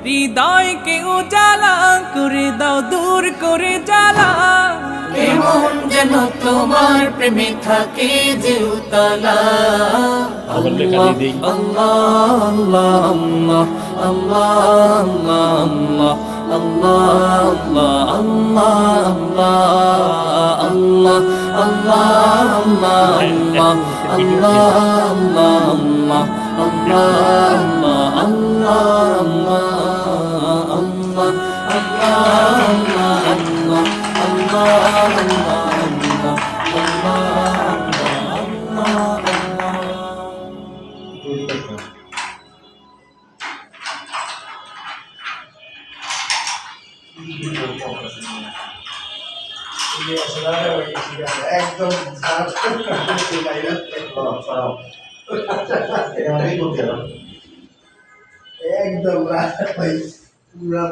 হৃদয়কে উজালা করে দাও, দূর করে জ্বালা। এমন যেন তোমার প্রেমে থাকে যে উতলা। আল্লাহ আল্লাহ আল্লাহ আল্লাহ আল্লাহ আল্লাহ আল্লাহ একদম একদম পুরা